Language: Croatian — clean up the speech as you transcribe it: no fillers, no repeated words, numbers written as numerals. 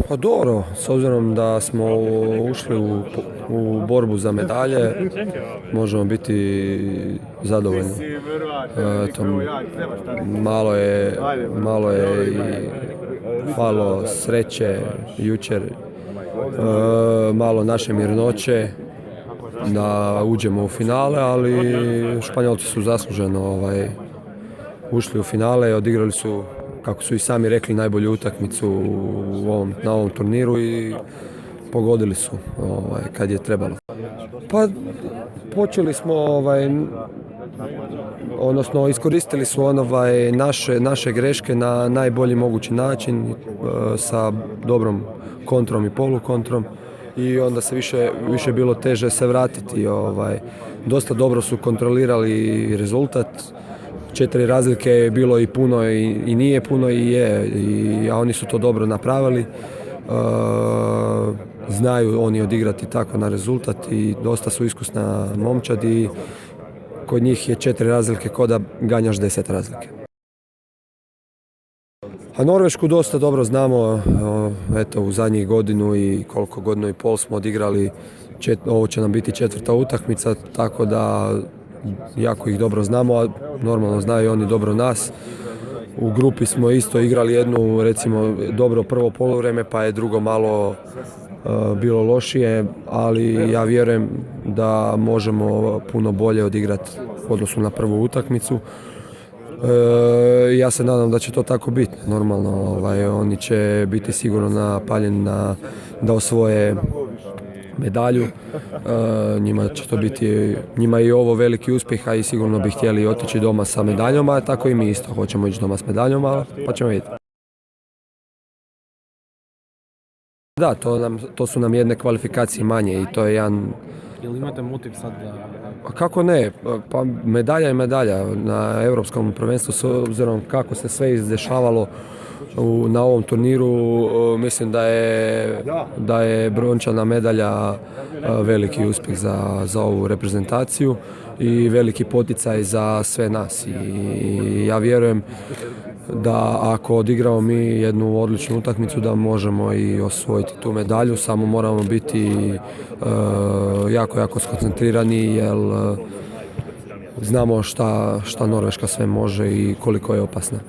Pa dobro, s obzirom da smo ušli u borbu za medalje, možemo biti zadovoljni. Eto, malo je i falo sreće jučer, malo naše mirnoće da uđemo u finale, ali Španjolci su zasluženo ušli u finale i odigrali su, kako su i sami rekli, najbolju utakmicu na ovom turniru i pogodili su kad je trebalo. Pa počeli smo odnosno iskoristili su naše greške na najbolji mogući način sa dobrom kontrom i polukontrom i onda se više bilo teže se vratiti. Dosta dobro su kontrolirali rezultat. 4 razlike je bilo i puno i nije puno i je, a oni su to dobro napravili. Znaju oni odigrati tako na rezultat i dosta su iskusna momčad i kod njih je 4 razlike ko da ganjaš 10 razlike. A Norvešku dosta dobro znamo, eto u zadnjih godinu i godinu i pol smo odigrali, ovo će nam biti 4. utakmica, tako da jako ih dobro znamo, a normalno znaju oni dobro nas. U grupi smo isto igrali jednu, recimo, dobro prvo poluvrijeme, pa je drugo malo bilo lošije, ali ja vjerujem da možemo puno bolje odigrati u odnosu na prvu utakmicu. Ja se nadam da će to tako biti. Normalno, oni će biti sigurno napaljeni da osvoje medalju. Njima će to biti, njima je i ovo veliki uspjeh, a i sigurno bi htjeli otići doma sa medaljom, a tako i mi isto hoćemo ići doma s medaljom, pa ćemo vidjeti. Da, to su nam jedne kvalifikacije manje i to je jedan... Jel imate motiv sad da... Kako ne? Pa medalja je medalja na Europskom prvenstvu, s obzirom kako se sve izdešavalo na ovom turniru. Mislim da je brončana medalja veliki uspjeh za ovu reprezentaciju i veliki poticaj za sve nas. I ja vjerujem da ako odigramo mi jednu odličnu utakmicu da možemo i osvojiti tu medalju, samo moramo biti jako skoncentrirani jer znamo šta Norveška sve može i koliko je opasna.